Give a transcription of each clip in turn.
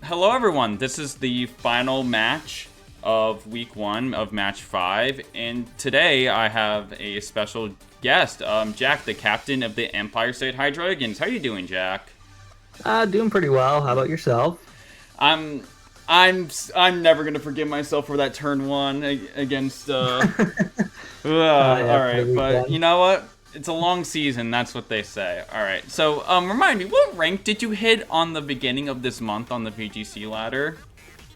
Hello everyone, this is the final match of week 1 of match 5, and today I have a special guest, Jack, the captain of the Empire State High Dragons. How you doing, Jack? Doing pretty well. How about yourself? I'm I'm never gonna forgive myself for that turn 1 against Yeah, alright, pretty weak but you one. know what? It's a long season, that's what they say. Alright, so remind me, what rank did you hit on the beginning of this month on the VGC ladder?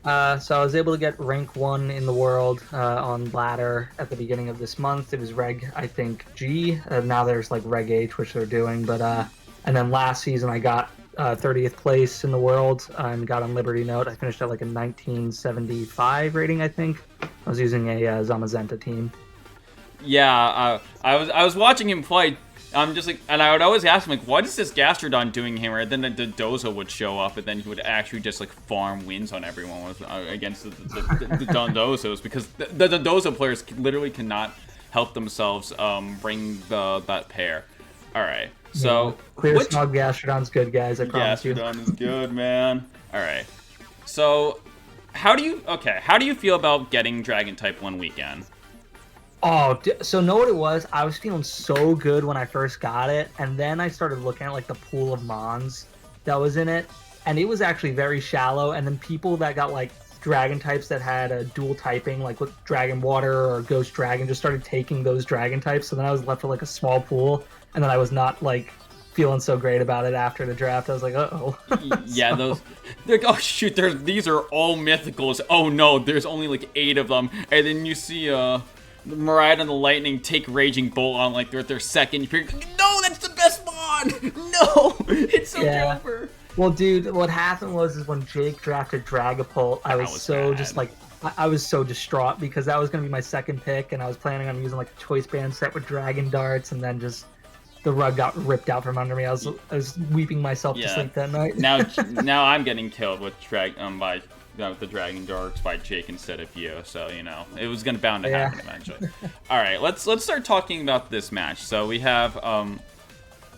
So I was able to get rank 1 in the world on ladder at the beginning of this month. It was Reg, I think, G. Now there's like Reg H, which they're doing. And then last season I got 30th place in the world and got on Liberty Note. I finished at like a 1975 rating, I think. I was using a Zamazenta team. Yeah, I was watching him play. I'm just like, and I would always ask him like, what is this Gastrodon doing here? And then the Dozo would show up, and then he would actually just like farm wins on everyone with, against the Dozos, because the Dozo players literally cannot help themselves bring that pair. All right, so Yeah, Clear Smog Gastrodon's good, guys. I promise you. Gastrodon is good, man. All right, so how do you feel about getting Dragon type 1 weekend? Oh, so know what it was? I was feeling so good when I first got it, and then I started looking at like the pool of Mons that was in it, and it was actually very shallow. And then people that got like dragon types that had a dual typing, like with Dragon Water or Ghost Dragon, just started taking those dragon types. So then I was left with like a small pool, and then I was not like feeling so great about it after the draft. I was like, uh-oh. Yeah, So, oh shoot, these are all mythicals. Oh no, there's only like 8 of them, and then you see Mariah and the Lightning take Raging Bolt on like their second. You're like, no, that's the best mod. No, it's so yeah. over. Well, dude, what happened was is when Jake drafted Dragapult, I That was was so bad. just like I was so distraught because that was going to be my second pick, and I was planning on using like a choice band set with Dragon Darts, and then just the rug got ripped out from under me. I was weeping myself to Yeah. sleep that night. Now I'm getting killed with by the Dragon Darks by Jake instead of you. So you know it was gonna bound to happen eventually. All right, let's start talking about this match. So we have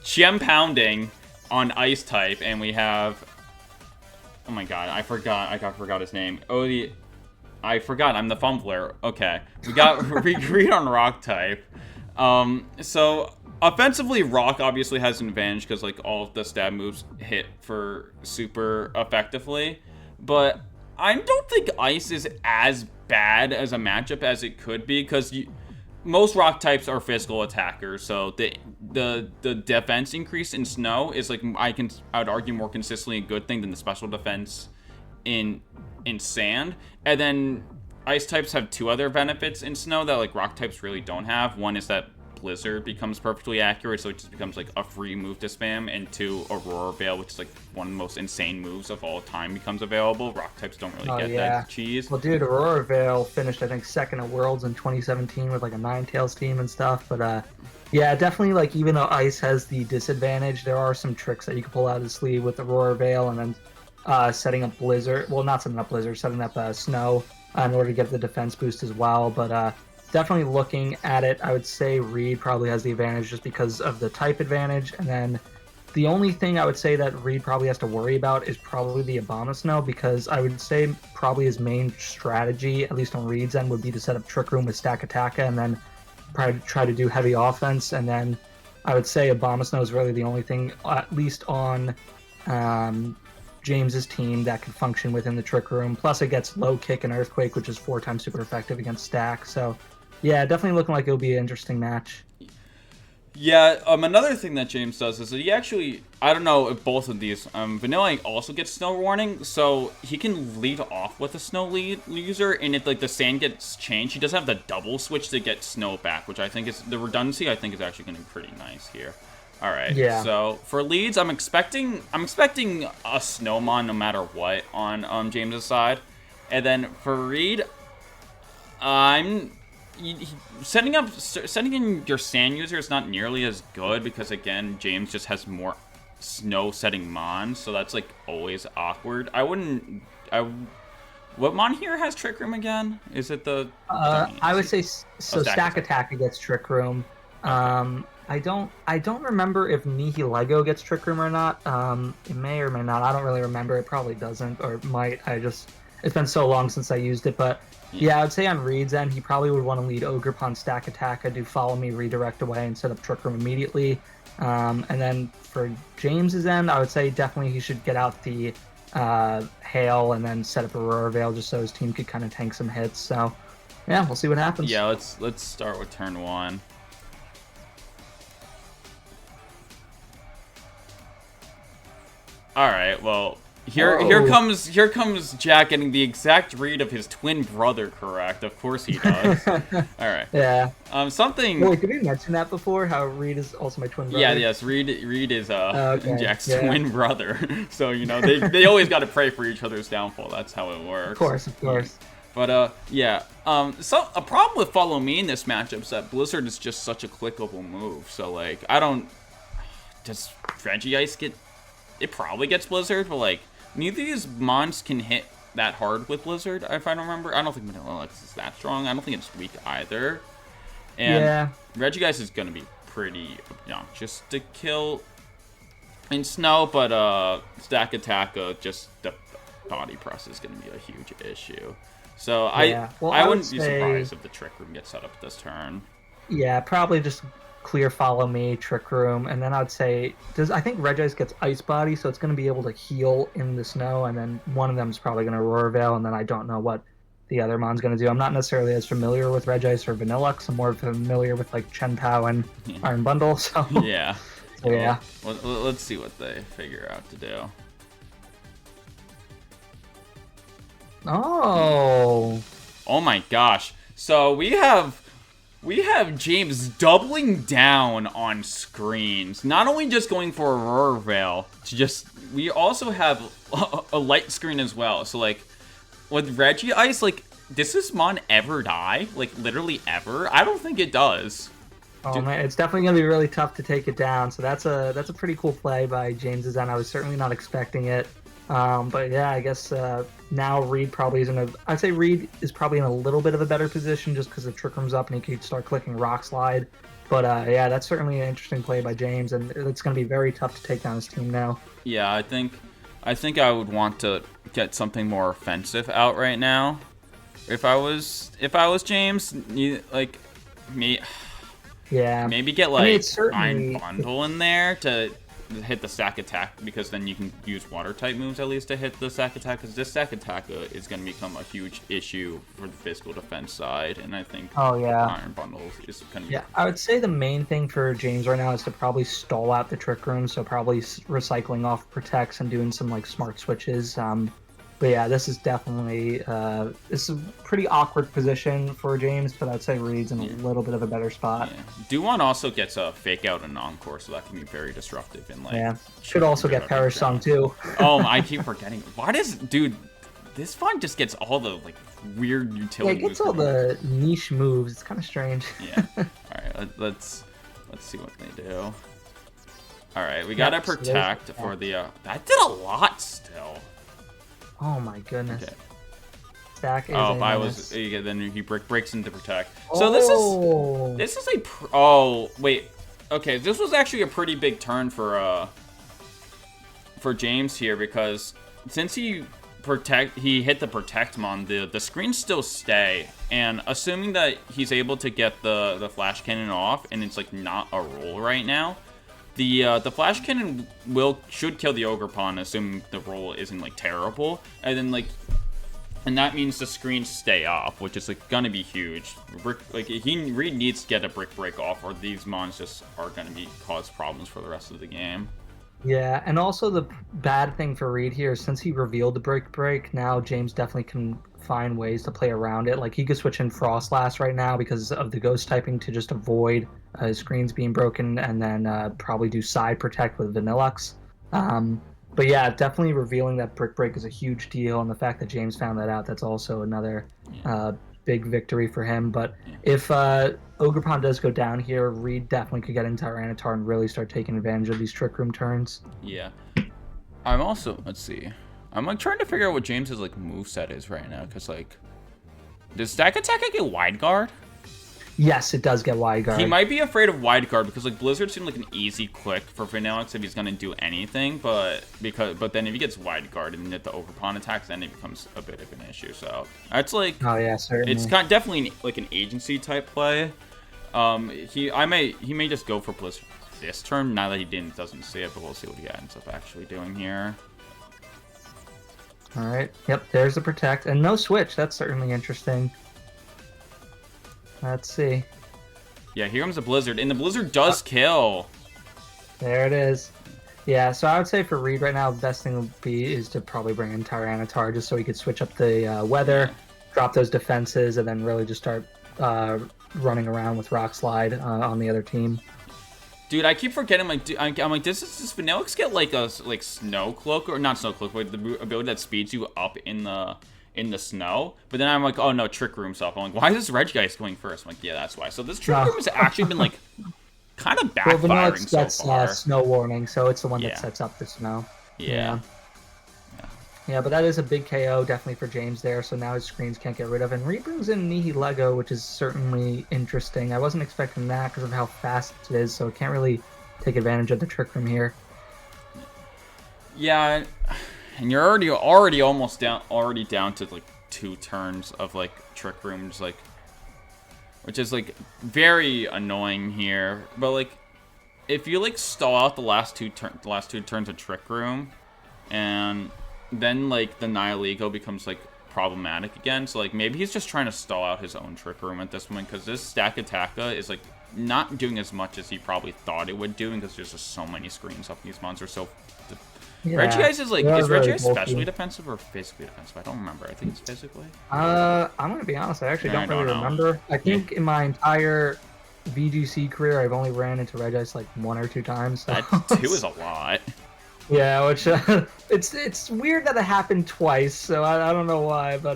Chien-Paounding on Ice type, and we have, oh my god, I forgot his name. I forgot. I'm the fumbler. Okay, we got Reed on Rock type. So offensively, Rock obviously has an advantage because like all of the stab moves hit for super effectively, but I don't think Ice is as bad as a matchup as it could be because most Rock types are physical attackers. So the defense increase in Snow is like I would argue more consistently a good thing than the special defense in Sand. And then Ice types have 2 other benefits in Snow that like Rock types really don't have. One is that Blizzard becomes perfectly accurate, so it just becomes like a free move to spam, and 2, Aurora Veil, which is like one of the most insane moves of all time, becomes available. Rock types don't really Oh get yeah. that cheese. Well, dude, Aurora Veil finished I think second at Worlds in 2017 with like a Ninetales team and stuff. Yeah, definitely like even though Ice has the disadvantage, there are some tricks that you can pull out of the sleeve with Aurora Veil, and then setting up Blizzard. Well, not setting up Blizzard, setting up Snow in order to get the defense boost as well. Definitely looking at it, I would say Reed probably has the advantage just because of the type advantage. And then the only thing I would say that Reed probably has to worry about is probably the Abomasnow, because I would say probably his main strategy, at least on Reed's end, would be to set up Trick Room with Stack Attacka and then probably try to do heavy offense. And then I would say Abomasnow is really the only thing, at least on James's team, that can function within the Trick Room. Plus it gets Low Kick and Earthquake, which is 4 times super effective against Stack. So yeah, definitely looking like it'll be an interesting match. Yeah, another thing that James does is that he actually, I don't know if both of these, Vanilla also gets Snow Warning, so he can lead off with a Snow user, and if like the Sand gets changed, he doesn't have the double switch to get Snow back, which I think is, the redundancy I think is actually going to be pretty nice here. All right, Yeah. so for leads, I'm expecting a Snowmon no matter what on James's side, and then for Reed, setting in your Sand user is not nearly as good because again James just has more Snow setting Mon, so that's like always awkward. What Mon here has Trick Room again? Is it the I would say so. Stack Stack Attack. Attack against Trick Room, I don't remember if Nihilego gets Trick Room or not. It may or may not. I don't really remember. It probably doesn't, or it might. It's been so long since I used it, but yeah, I would say on Reed's end, he probably would want to lead Ogerpon Stack Attack, do Follow Me, redirect away, and set up Trick Room immediately. And then for James's end, I would say definitely he should get out the Hail and then set up Aurora Veil just so his team could kind of tank some hits. So yeah, we'll see what happens. Yeah, let's start with turn 1. All right, well, here comes Jack getting the exact read of his twin brother correct. Of course he does. All right. Yeah. Something. Wait, did we mention that before? How Reed is also my twin brother? Yeah, yes. Reed is okay. Jack's twin brother. So they always got to pray for each other's downfall. That's how it works. Of course. But yeah. So a problem with Follow Me in this matchup is that Blizzard is just such a clickable move. So like, does Regice get? It probably gets Blizzard, but like neither of these mons can hit that hard with Blizzard. If I don't remember, I don't think Manila X is that strong. I don't think it's weak either. And Regice is gonna be pretty obnoxious to kill in Snow, but Stack Attack, just the body press is gonna be a huge issue. So I wouldn't be surprised if the Trick Room gets set up this turn. Yeah, probably just clear Follow Me, Trick Room, and then I'd say I think Regice gets Ice Body, so it's going to be able to heal in the snow, and then one of them is probably going to Aurora Veil, and then I don't know what the other mon's going to do. I'm not necessarily as familiar with Regice or Vanillux. I'm more familiar with like Chien-Pao and Iron Bundle. So yeah, so yeah. Well, let's see what they figure out to do. Oh my gosh! So we have James doubling down on screens. Not only just going for Aurora Veil, we also have a light screen as well. So like with Regice, like does this mon ever die? Like literally ever? I don't think it does. Oh man, it's definitely gonna be really tough to take it down. So that's a pretty cool play by James's end. I was certainly not expecting it. But yeah, I guess now Reed probably isn't I'd say Reed is probably in a little bit of a better position just because the Trick Room's up and he could start clicking Rock Slide. But yeah, that's certainly an interesting play by James, and it's going to be very tough to take down his team now. Yeah, I think I would want to get something more offensive out right now. If I was James, like me. Yeah. Maybe get like Iron Bundle in there to hit the Stack Attack, because then you can use water type moves at least to hit the Stack Attack, because this Stack Attack is going to become a huge issue for the physical defense side, and I think Iron Bundle is going to be... Yeah, I would say the main thing for James right now is to probably stall out the Trick Room, so probably recycling off Protects and doing some like smart switches. But yeah, this is definitely this is a pretty awkward position for James, but I'd say Reed's in a little bit of a better spot. Yeah. Duan also gets a Fake Out and Encore, so that can be very disruptive. And like, should also get Perish Song too. Oh, I keep forgetting. Why does this font just gets all the like weird utility? Yeah, it gets all the niche moves. It's kind of strange. Yeah. All right, let's see what they do. All right, we gotta Protect for the. That did a lot still. Oh my goodness. Okay. Stack is then he breaks into Protect. So this is a wait. Okay, this was actually a pretty big turn for James here, because since he hit the Protect mon, the screens still stay, and assuming that he's able to get the Flash Cannon off, and it's like not a roll right now. The Flash Cannon should kill the Ogerpon, assuming the roll isn't like terrible, and then and that means the screens stay off, which is like gonna be huge. Reed needs to get a Brick Break off, or these mons just are gonna cause problems for the rest of the game. Yeah, and also the bad thing for Reed here is since he revealed the Brick Break, now James definitely can find ways to play around it. Like he could switch in Frostlass right now because of the ghost typing to just avoid his screens being broken, and then probably do side protect with Vanillux. But yeah, definitely revealing that Brick Break is a huge deal, and the fact that James found that out, that's also another big victory for him. But if Ogerpon does go down here, Reed definitely could get into Tyranitar and really start taking advantage of these Trick Room turns. Yeah. I'm also, let's see. I'm like trying to figure out what James's like moveset is right now, because like, does Stack Attack get Wide Guard? Yes, it does get wide guard. He might be afraid of wide guard because like Blizzard seemed like an easy click for Vanillix if he's gonna do anything, but then if he gets wide guard and get the overpawn attacks, then it becomes a bit of an issue. So that's like Oh yeah, certainly. it's definitely like an agency type play. He may just go for Blizzard this turn now that he doesn't see it, but we'll see what he ends up actually doing here. All right. Yep. There's the protect and no switch. That's certainly interesting. Let's see. Yeah, here comes the Blizzard, and the Blizzard does kill. There it is. Yeah, so I would say for Reed right now, the best thing would be is to probably bring in Diancing just so he could switch up the weather, drop those defenses, and then really just start running around with Rock Slide on the other team. Dude, I keep forgetting. I'm like, does Vanillix get like a snow cloak or not snow cloak, but the ability that speeds you up in the snow? But then I'm like, oh no, Trick Room's up. I'm like, why is this Regigeist going first? I'm like, yeah, that's why. So this Trick Room has actually been like kind of backfiring well, Vanillix so far. Snow Warning, so it's the one that sets up the snow. Yeah. Yeah, but that is a big KO definitely for James there, so now his screens can't get rid of. And Reed brings in Nihi Lego, which is certainly interesting. I wasn't expecting that because of how fast it is, so it can't really take advantage of the Trick Room here. Yeah, and you're already almost down to like 2 turns of like Trick Rooms, like, which is like very annoying here. But like, if you like stall out the last two turns of Trick Room, and then like the Nihilego becomes like problematic again. So like maybe he's just trying to stall out his own Trick Room at this point because this Stack Attacka is like not doing as much as he probably thought it would do because there's just so many screens up these monsters. So Regigeist is like, is Regigeist especially defensive or physically defensive? I don't remember. I think it's physically. I'm gonna be honest. I actually don't really remember. I think in my entire VGC career, I've only ran into Regigeist like 1 or 2 times. So. That 2 is a lot. Yeah, which it's weird that it happened twice, so I don't know why, but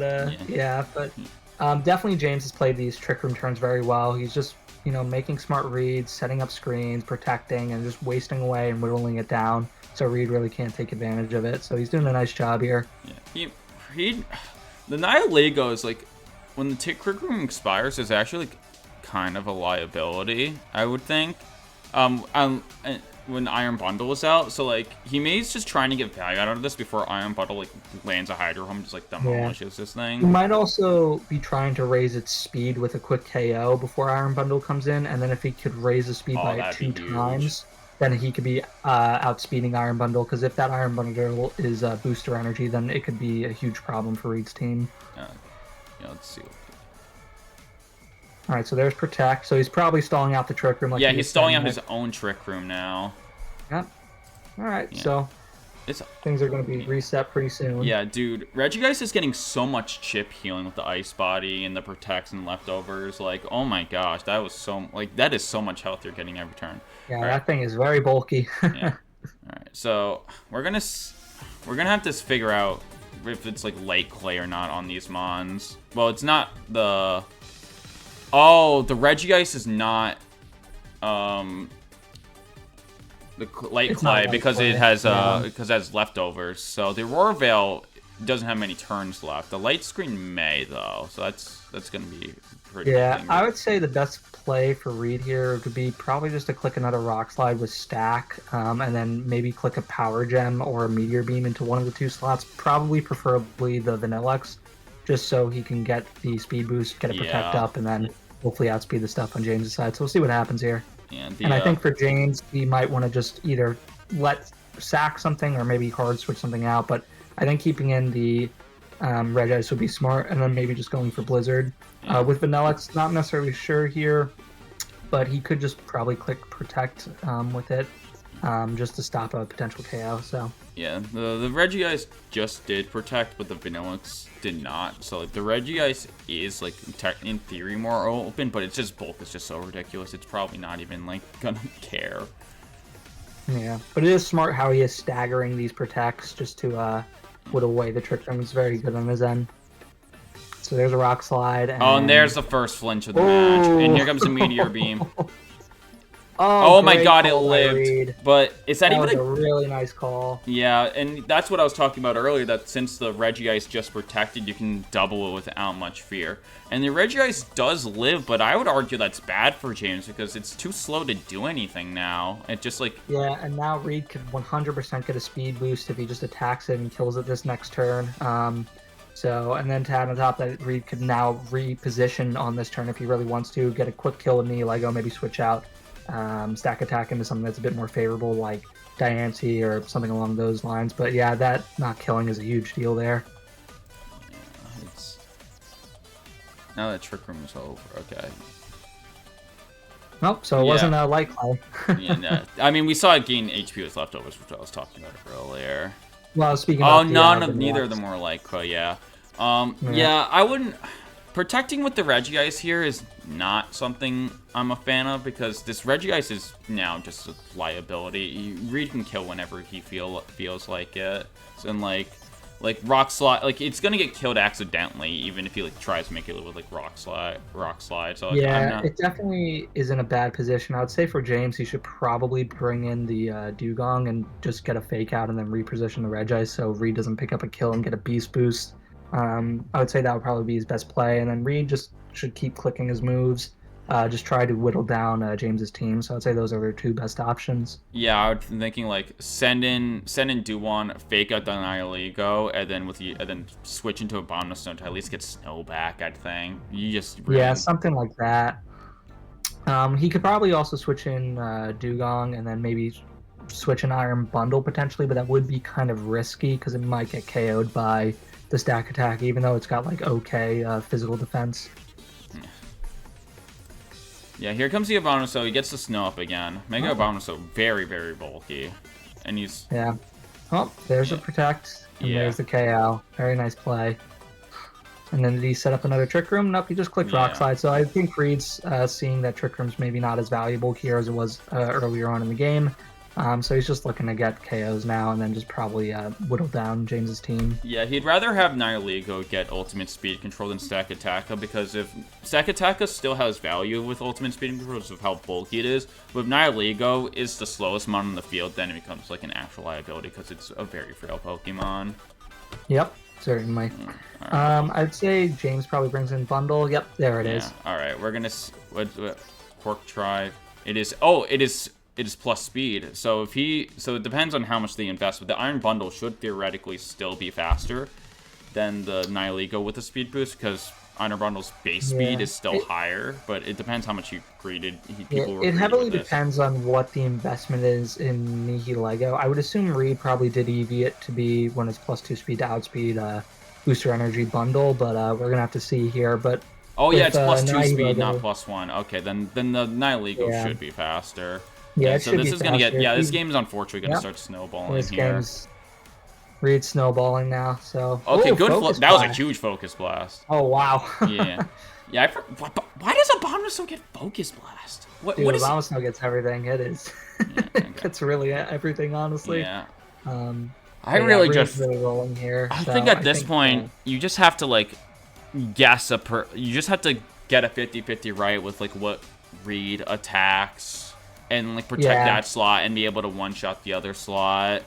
definitely James has played these Trick Room turns very well. He's just making smart reads, setting up screens, protecting, and just wasting away and whittling it down. So Reed really can't take advantage of it. So he's doing a nice job here. Yeah, the Nihilego is like when the Trick Room expires is actually like kind of a liability, I would think. When Iron Bundle is out, so like he may just trying to get value out of this before Iron Bundle like lands a Hydro Home, just like demolishes this thing. He might also be trying to raise its speed with a quick KO before Iron Bundle comes in, and then if he could raise the speed by 2 times, then he could be outspeeding Iron Bundle. Because if that Iron Bundle is booster energy, then it could be a huge problem for Reed's team. Let's see. All right, so there's Protect. So he's probably stalling out the Trick Room. Yeah, he's stalling out his own Trick Room now. Yep. All right, so things are going to be reset pretty soon. Yeah, dude. Regigeist is getting so much chip healing with the Ice Body and the Protects and Leftovers. Like, oh my gosh, that is so much health you're getting every turn. Yeah, that thing is very bulky. Yeah. All right, so we're gonna have to figure out if it's like light clay or not on these mons. Well, it's not the. Oh, the Regigeist is not the light clay because it has because it has leftovers. So the Aurora Veil doesn't have many turns left. The light screen may though, so that's gonna be pretty. Yeah, I would say the best play for Reed here would be probably just to click another Rock Slide with Stack, and then maybe click a Power Gem or a Meteor Beam into one of the 2 slots. Probably, preferably the Vanillix, just so he can get the speed boost, get a Protect up, and then hopefully outspeed the stuff on James' side. So we'll see what happens here. And I think for James, he might want to just either sack something or maybe hard switch something out. But I think keeping in the Regigeist would be smart, and then maybe just going for Blizzard. With Vanillix, not necessarily sure here, but he could just probably click Protect with it just to stop a potential KO. So yeah, the Regigeist just did Protect, but the Vanillix did not. So like the Regigeist is like in theory more open, but it's just bulk is just so ridiculous. It's probably not even like gonna care. Yeah, but it is smart how he is staggering these Protects just to whittle away the Trick Room. It's very good on his end. So there's a Rock Slide. And... Oh, and there's the first flinch of the match. And here comes the Meteor Beam. Oh, Oh my great god, it call by lived. Reed. But is that That even was a really nice call. Yeah, and that's what I was talking about earlier, that since the Regice just protected, you can double it without much fear. And the Regice does live, but I would argue that's bad for James because it's too slow to do anything now. It just like... Yeah, and now Reed could 100% get a speed boost if he just attacks it and kills it this next turn. And then to add on top that Reed could now reposition on this turn if he really wants to, get a quick kill with Lego, maybe switch out stack attack into something that's a bit more favorable, like Diancing or something along those lines. But yeah, that not killing is a huge deal there. Yeah, it's... Now that Trick Room is over, okay. Nope, so it wasn't a light clay. Yeah, no. I mean, we saw it gain HP with leftovers, which I was talking about earlier. Well, speaking of neither of them were like clay, yeah. Yeah, I wouldn't... Protecting with the Regice here is not something I'm a fan of because this Regice is now just a liability. Reed can kill whenever he feels like it. So, and like Rock Slide, like it's gonna get killed accidentally even if he like tries to make it live with like Rock Slide. So like, yeah, it definitely is in a bad position. I would say for James, he should probably bring in the Dugong and just get a fake out and then reposition the Regice so Reed doesn't pick up a kill and get a beast boost. I would say that would probably be his best play, and then Reed just should keep clicking his moves, just try to whittle down James's team. So I'd say those are their two best options. Yeah, I was thinking like send in Duwan, fake out the Nihilego, and then switch into a Abominable Stone to at least get Snow back. I think you just yeah, something like that. He could probably also switch in Dugong and then maybe switch an Iron Bundle potentially, but that would be kind of risky because it might get KO'd by the stack attack, even though it's got like okay physical defense. Yeah, here comes the Abominable Stone. He gets the Snow up again. Mega Abominable Stone, very, very bulky. And he's... Yeah. Oh, there's a Protect, and there's the KO. Very nice play. And then did he set up another Trick Room? Nope, he just clicked Rock Slide. So I think Reed's seeing that Trick Room's maybe not as valuable here as it was earlier on in the game. So he's just looking to get KOs now and then just probably whittle down James's team. Yeah, he'd rather have Nihilego get ultimate speed control than Stack Attacka, because if Stack Attacka still has value with ultimate speed control because of how bulky it is, but if Nihilego is the slowest mon on the field, then it becomes like an actual liability because it's a very frail Pokemon. Yep, certainly. Right. I'd say James probably brings in Bundle. Yep, there it is. Alright, we're gonna... Quark Tribe. It is plus speed. So it depends on how much they invest. But the Iron Bundle should theoretically still be faster than the Nihilego with the speed boost, because Iron Bundle's base speed is still higher, but it depends how much you greeted. It heavily depends on what the investment is in Nihilego. I would assume Reed probably did EV it to be when it's +2 speed to outspeed booster energy bundle, but we're gonna have to see here. But it's +2 speed, not +1. Okay, then the Nihilego should be faster. Yeah, so this is gonna get this game is unfortunately gonna start snowballing this here. Game's Reed snowballing now. So okay, good. That was a huge focus blast. Oh wow. Yeah. Why does Abominable get focus blast? Dude, what is Abominable gets everything. It is. It's really everything, honestly. Yeah. I really just really rolling here. I think at this point you just have to like guess you just have to get a 50-50 right with like what Reed attacks. And like protect that slot and be able to one-shot the other slot.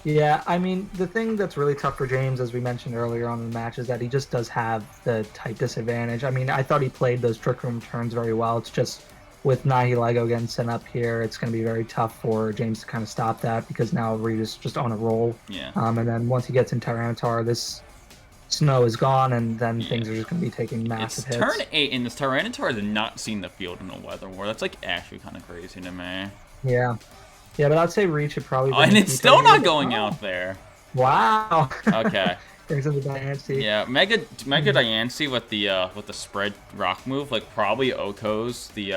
Yeah, I mean, the thing that's really tough for James, as we mentioned earlier on in the match, is that he just does have the type disadvantage. I mean, I thought he played those Trick Room turns very well. It's just with Nihilego getting sent up here, it's going to be very tough for James to kind of stop that because now Reed is just on a roll. Yeah. And then once he gets in Tyranitar, this snow is gone, and then things are just going to be taking massive hits. Turn 8, and this Tyranitar has not seen the field in a weather war. That's like actually kind of crazy to me. Yeah, but I'd say Reed should probably. And it's still not going out there. Wow. Okay. There's the Diancing. Yeah, Mega Diancing with the spread rock move, like probably Oko's the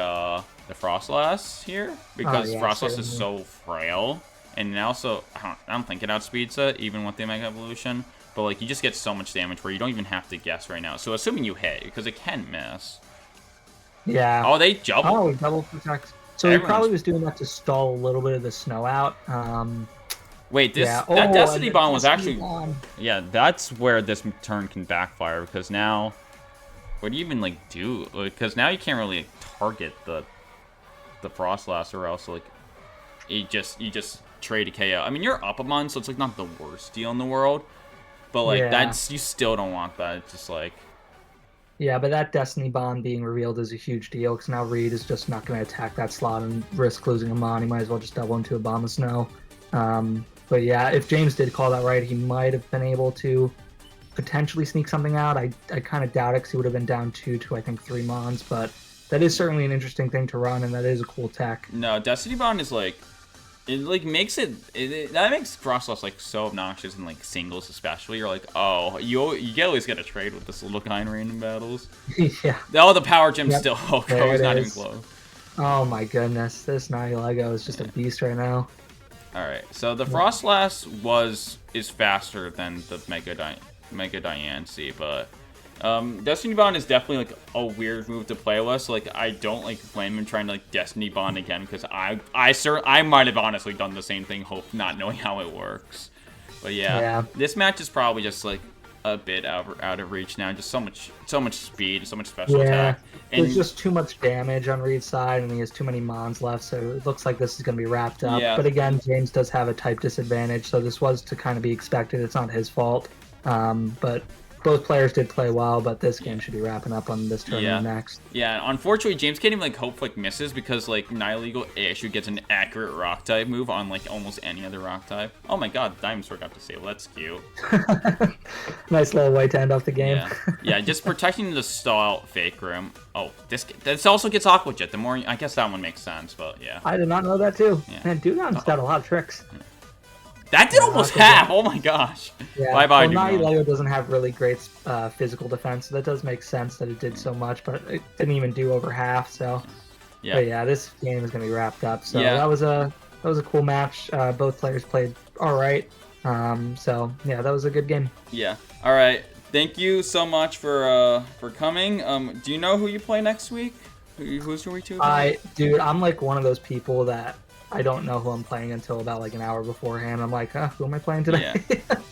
Frostlass here because Frostlass is so frail, and also I don't think it outspeeds it even with the Mega Evolution. But like you just get so much damage where you don't even have to guess right now. So assuming you hit, because it can miss. Yeah. Oh, they double. Oh, double protect. So he probably was doing that to stall a little bit of the snow out. Wait, that Destiny Bomb was actually... Yeah, that's where this turn can backfire, because now... What do you even, like, do? Because now you can't really target the the Frostlass, or else like you just trade a KO. I mean, you're up a mon, so it's like not the worst deal in the world, but like that's, you still don't want that. It's just like, yeah, but that Destiny Bond being revealed is a huge deal, because now Reed is just not going to attack that slot and risk losing a mon. He might as well just double into a Bomb of Snow. But yeah, if James did call that right, he might have been able to potentially sneak something out. I kind of doubt it, because he would have been down 2 to, I think, 3 mons, but that is certainly an interesting thing to run, and that is a cool tech. No, Destiny Bond is like, it like makes that makes Frostlass like so obnoxious in like singles especially. You're like, oh, you always get a trade with this little guy in random battles. Yeah. Oh, the power gem still goes not even close. Oh my goodness, this Naughty Lego is just a beast right now. All right, so the Frostlass is faster than the Mega Diancing, but Destiny Bond is definitely like a weird move to play with. So, like, I don't like blame him trying to like Destiny Bond again, because I might have honestly done the same thing, not knowing how it works. But yeah, this match is probably just like a bit out of reach now. Just so much speed, so much special attack. And there's just too much damage on Reed's side, and he has too many mons left, so it looks like this is going to be wrapped up. Yeah. But again, James does have a type disadvantage, so this was to kind of be expected. It's not his fault. But both players did play well, but this game should be wrapping up on this tournament next. Yeah, unfortunately, James can't even like hope for like misses, because like Nihilego ASU gets an accurate rock type move on like almost any other rock type. Oh my god, Diamond Sword got disable. That's cute. Nice little way to end off the game. Yeah, just protecting the stall fake room. Oh, this also gets Aqua Jet. The more, I guess that one makes sense, but yeah. I did not know that too. Yeah. Man, Dugon's got a lot of tricks. That did almost half! Oh my gosh. Yeah. Bye-bye, well, Nihilego doesn't have really great physical defense, so that does make sense that it did so much, but it didn't even do over half, so... Yeah. But yeah, this game is going to be wrapped up, so that was a cool match. Both players played alright, so yeah, that was a good game. Yeah. Alright, thank you so much for coming. Do you know who you play next week? Who's your week 2? Dude, I'm like one of those people that I don't know who I'm playing until about like an hour beforehand. I'm like, who am I playing today?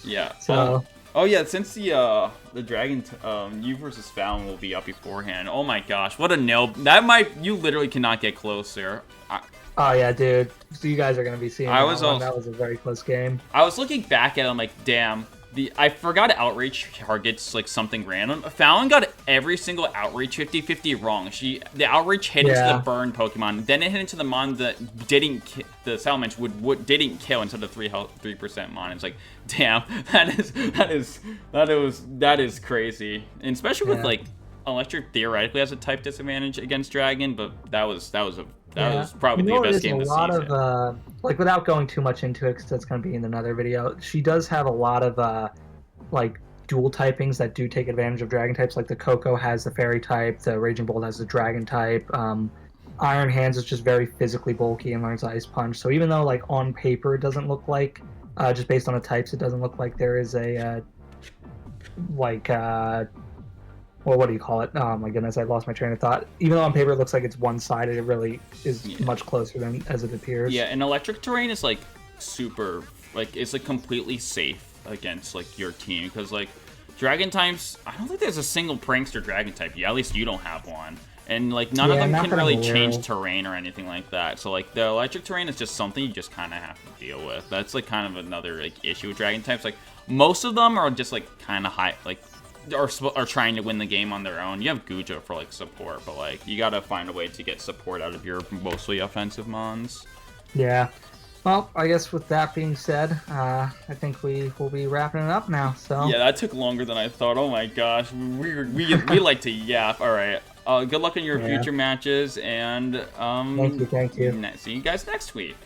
Yeah. So. Oh yeah, since the Dragon, you versus Fallon will be up beforehand. Oh my gosh, what a nail! You literally cannot get closer. Oh yeah, dude. So you guys are gonna be seeing. That was a very close game. I was looking back at it, I'm like, damn. I forgot outreach targets like something random. Fallon got every single outreach 50-50 wrong. The outreach hit into the burn Pokemon, then it hit into the mon that didn't the Salamence didn't kill into the 3% mon. It's like, damn, that is crazy. And especially with like Electric theoretically has a type disadvantage against Dragon, but that was probably the best game this season. Like, without going too much into it, because that's going to be in another video, she does have a lot of like dual typings that do take advantage of Dragon types. Like the Coco has the Fairy type, the Raging Bolt has the Dragon type. Iron Hands is just very physically bulky and learns Ice Punch. So even though like on paper it doesn't look like, just based on the types, it doesn't look like there is a well, what do you call it? Oh my goodness, I lost my train of thought. Even though on paper it looks like it's one-sided, it really is much closer than as it appears. Yeah, and electric terrain is like super, like it's like completely safe against like your team, because like Dragon types, I don't think there's a single prankster Dragon type. Yeah, at least you don't have one. And like none of them can really change terrain or anything like that. So like the electric terrain is just something you just kind of have to deal with. That's like kind of another like issue with Dragon types. Like most of them are just like kind of high, like are trying to win the game on their own. You have Guja for like support, but like you gotta find a way to get support out of your mostly offensive mons. Yeah. Well, I guess with that being said, I think we will be wrapping it up now. So yeah, that took longer than I thought. Oh my gosh, we like to yap. All right. Good luck in your future matches, and thank you. See you guys next week.